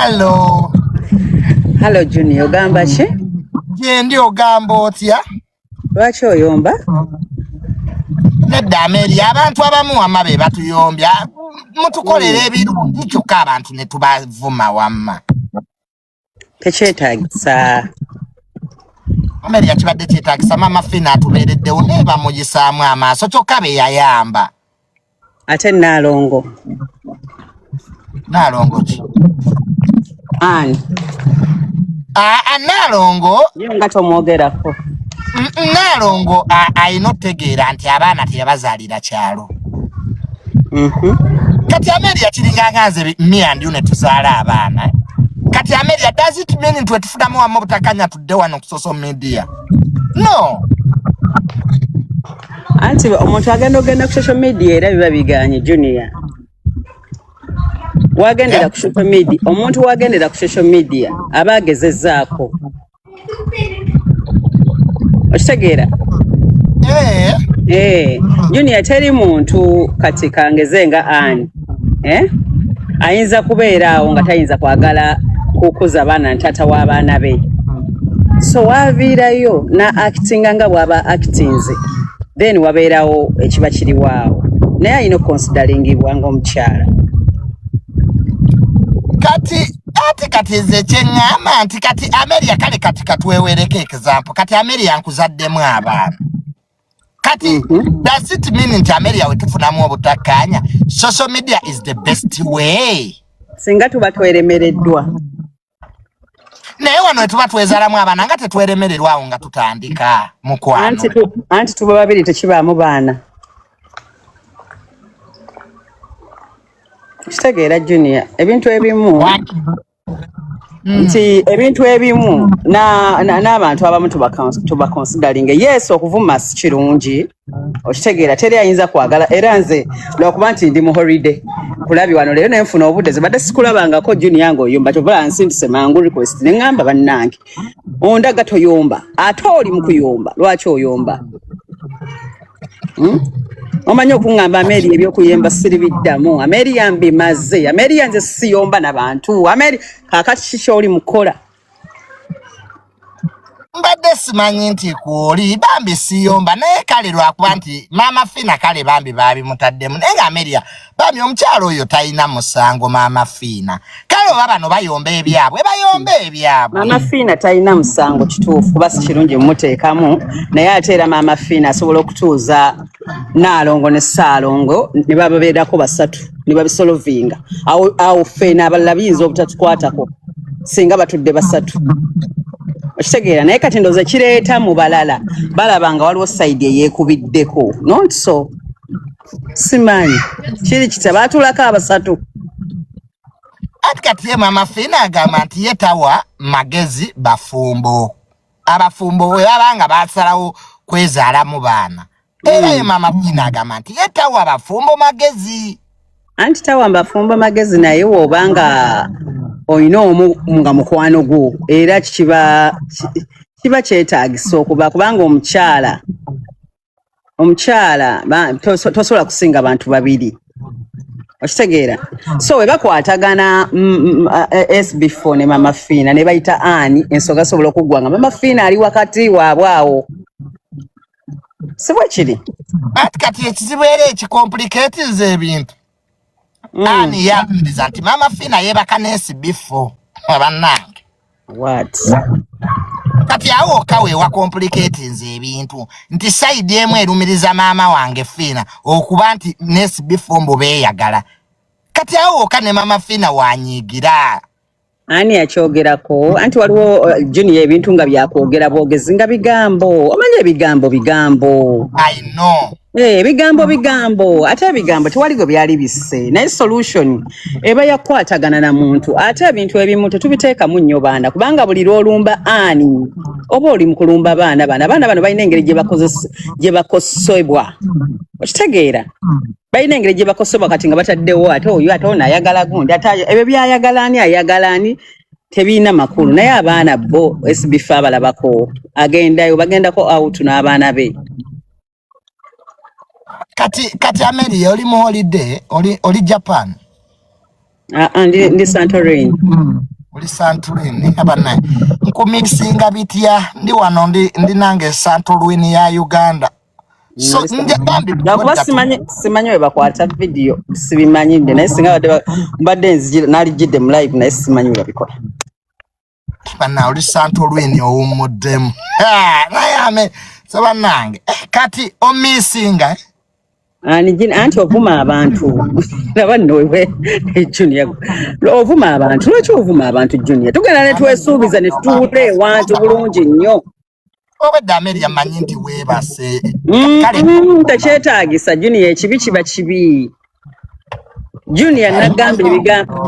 Hello. Hello Junior, ogamba ki? Ndi ogamba otya? Lwaki oyomba? Nedda Amelia, abantu abamu wamma be batuyombya. Mutukolera ebirungi kyokka abantu ne tubavuma wamma. Tekyetaagisa. Amelia kibadde kyetaagisa Mama Fina atubeereddewo naye bamuyisaamu amaaso kyokka be yayamba. Ate Naalongo. Naalongo ki? Ani? Naalongo? Yo nga tomwogerako. Naalongo ayina otegeera nti abaana teyabazaalira kyalo. Kati Amelia kiringa nze me and you ne tuzaala abaana. Kati Amelia, does it mean nti wetufunamu wamu obutakanya tudde wano ku social media? No. Anti omuntu agenda ogenda ku social media era biba biganye Junior. Wagendera ku social media, omuntu wagendera ku social media aba agezezzaako. Okitegeera? Junior teri muntu kati kangeze nga ani. Ayinza kubeera awo nga tayinza kwagala kukuza abaana ntata w'abaana be. So waviirayo na actinga nga bw'aba actinze. Then wabeerawo ekiba kiri waawo. Naye ayina consideringibwa ng'omukyala. Kati nze kyeŋŋamba nti kati Amelia kale kati katwewereko example. Kati Amelia nkuzaddemu abaana. Kati does it mean nti Amelia wetufunamu obutakkaanya? Social media is the best way. Singa tuba tweremereddwa. Naye wano tuba twezaalamu abaana nga tetweremererwawo nga tutandika mukwano. Anti tuba babiri tekibaamu baana. Kitegeera Junior, ebintu ebimu nti ebintu ebimu n'abantu abamu tuba considering. Yes, okuvuma si kirungi. Okitegeera teri ayinza kwagala era nze lwakuba nti ndi mu holiday kulabi wano leero nenfuna obudde zibadde sikulabangako Junior ng'oyomba kyova nsindise mangu request ne ngamba bannange ondaga toyomba ate oli mu kuyomba lwaki oyomba? Omanyi okuŋŋamba Amelia ebyokuyemba siribiddamu. Amelia mbimaze. Amelia nze siyomba n'abantu. Amelia kaakati kikyoli mukola. Mbadde simanyi nti kwoli bambi siyomba naye kale lwakuba nti Mama Fina kale bambi baabimutaddemu naye nga Amelia bambi omukyalo oyo talina musango Mama Fina. Kale oba bano bayomba ebyabwe bayomba ebyabwe. Mama Fina talina musango kituufu kuba si kirungi mumuteekamu naye ate era Mama Fina asobola okutuuza Naalongo ne Ssaalongo ne bababeerako basatu ne babisolovinga. Awo ffe n'abalala biyinza obutatukwatako singa batudde basatu. Okitegeera naye kati ndowooza kireeta mu balala balaba nga waliwo sayidi eyeekubiddeko. Not so. Simanyi kiri kita baatulako abasatu. Ati kati ye Mama Fina agamba nti ye tawa magezi bafumbo. Abafumbo bwe baba nga basalawo kwezaalamu baana. Era ye Mama Fina agamba nti ye tawa bafumbo magezi. Anti tawa bafumbo magezi naye w'obanga oyina omu nga mukwano gwo era kiba kyetaagisa okuba kubanga omukyala tosobola kusinga abantu babiri. Okitegeera? So we bakwatagana SB4 ne Mama Fina ne bayita Ani ensonga sobola okuggwanga Mama Fina ali wakati waabwe awo. Si bwe kiri? Ati kati ekizibu era ekicomplicates ebintu. Ani yabiriza nti Mama Fina yebaka ne SB4 abannange. What? Kati awo kawe wa complicates ebintu nti side emu erumiriza maama wange Fina okuba nti ne SB4 mbo beeyagala. Kati awo kane Mama Fina wanyigira. Ani akyogerako anti waliwo Junior ebintu nga byakwogera bwogezi nga bigambo. Omanyi ebigambo. I know. Bigambo ate ebigambo tewaligo byali bisse naye solution eba yakwatagana na muntu ate ebintu ebimu tetubiteeka mu nnyo baana kubanga buli lwolumba Ani oba oli mu kulumba baana bano balina engeri gye bakosebwa. Okitegeera? Balina engeri gye bakosebwa kati nga bataddewo ate oyo ate ono ayagala gundi ate ebyo byayagalaani tebiina makulu naye abaana bo SB4 abalabako bagendako out n'abaana be. Kati Amelia oli mu holiday oli Japan. Ndi Santorini. oli Santorini abana nkumixinga bitya ndi wano ndi nange Santorini ya Uganda so nje bambi nakuba simanyi we bakwata video sibimanyinde naye singa mbadde nzijira nalijidde mu live naye simanyi we babikola bana oli Santorini owumuddemu naye ame saba nange kati omisinga anti ovuma abantu nabannowe Junior ovuma abantu lwaki ovuma abantu Junior tugenda ne twesuubiza ne tutuule wantu bulungi nnyo obedde Amelia manyi nti weebase tekyetaagisa Junior ekibi kiba kibi Junior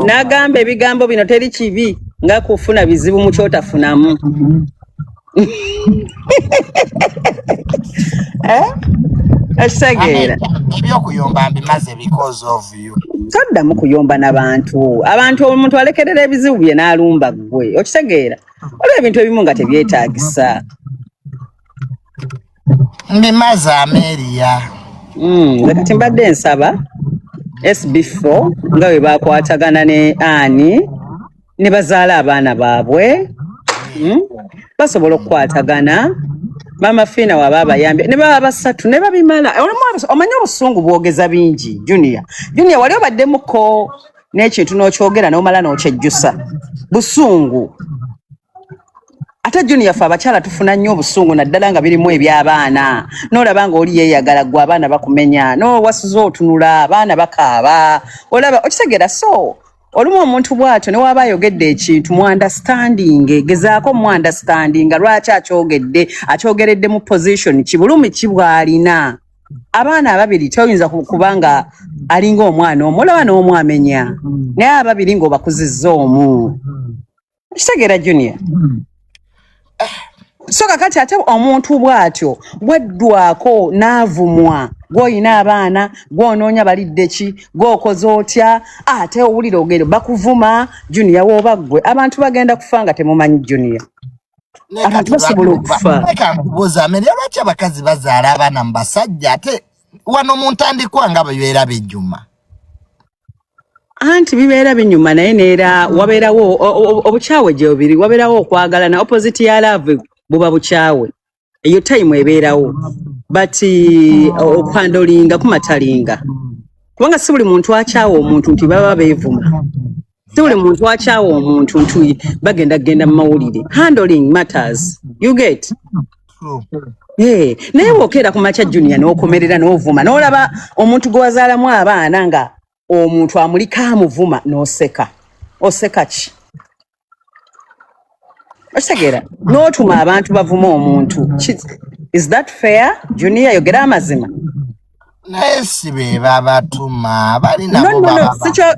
nagamba ebigambo bino teri kibi nga kufuna bizibu mu kyotafunamu Ekisegeera ebyokuyomba mbimaze because of you toddamu kuyomba n'abantu omuntu alekerera ebizibu bye n'alumba ggwe okitegeera waliwo ebintu ebimu nga tebyetaagisa mbimaze Amelia kati mbadde nsaba SB4 nga bwe bakwatagana ne Ani ne bazaala abaana baabwe basobola okukwatagana Mama Fina waba abayambye ne baba basatu ne babimala omanyi obusungu bwogeza bingi Junior wali obaddemuko n'ekintu n'okyogera n'omala n'okyejjusa busungu ate Junior fe abakyala tufuna nnyo obusungu naddala nga birimu eby'abaana n'olaba nga oli yeeyagala gwe abaana bakumenya n'owasuza otunula abaana bakaaba olaba okitegeera so olumu omuntu bw'atyo ne waba ayogedde ekintu mu understanding gezaako mu understanding lwaki akyogeredde mu position kibulumi kibwalina abaana ababiri toyinza kubanga alinga omwana omu olaba n'omwamenya naye ababiri ng'obakuzizza omu kitegeera Junior so kakati ate omuntu bw'atyo bweddwako n'avumwa gw'olina abaana gw'onoonya balidde ki gw'okoze otya ate owulira ogere bakuvuma Junior w'oba ggwe abantu bagenda kufa nga temumanyi Junior abantu basobola okufa nekubuuza Amelia lwaki abakazi bazaala abaana mu basajja ate wano mu ntandikwa nga bibeera bijjuma anti bibeera binyuma naye neera wabeerawo obukyawe gye bubiri wabeerawo okwagalana opposite ya love buba bukyawe eyo time ebeerawo but okwandolinga kumatalinga kubanga si buli muntu akyawa omuntu nti baba beevuma si buli muntu akyawa omuntu nti bagenda mu mawulire handling matters you get naye bw'okeera ku makya Junior n'okomerera n'ovuma n'olaba omuntu gwe wazaalamu abaana nga omuntu amulika amuvuma n'oseka oseka ki okitegeera n'otuma abantu bavuma omuntu is that fair Junior yogera amazima naye si be babatuma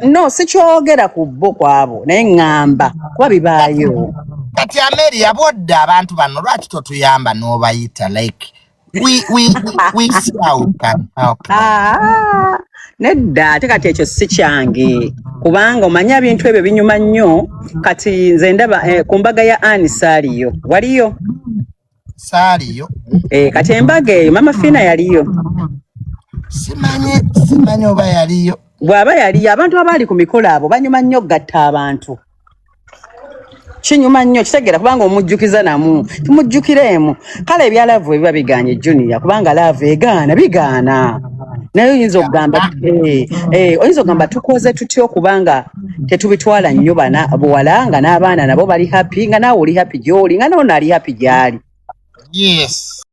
no sikyogera ku bo kwabo naye ŋŋamba kuba bibaayo kati Amelia bwodda abantu bano lwaki totuyamba n'obayita like we see how we can help nedda ate kati ekyo si kyange kubanga omanyi ebintu ebyo binyuma nnyo kati nze ndaba ku mbaga ya Ani saaliyo waliyo saaliyo kati embaga eyo Mama Fina yaliyo simanyi oba yaliyo bw'aba yaliyo abantu abaali ku mikolo abo banyuma nnyo gatta abantu kinyuma nnyo kitegeera kubanga omujjukiza namu timujjukiremu kale ebya laavu ebiba biganye Junior kubanga laavu egaana bigaana naye oyinza okugamba tukoze tutya okubanga tetubitwala nnyo buwala nga n'abaana nabo bali happy nga naawe oli happy gy'oli nga nawo naali happy gy'ali yes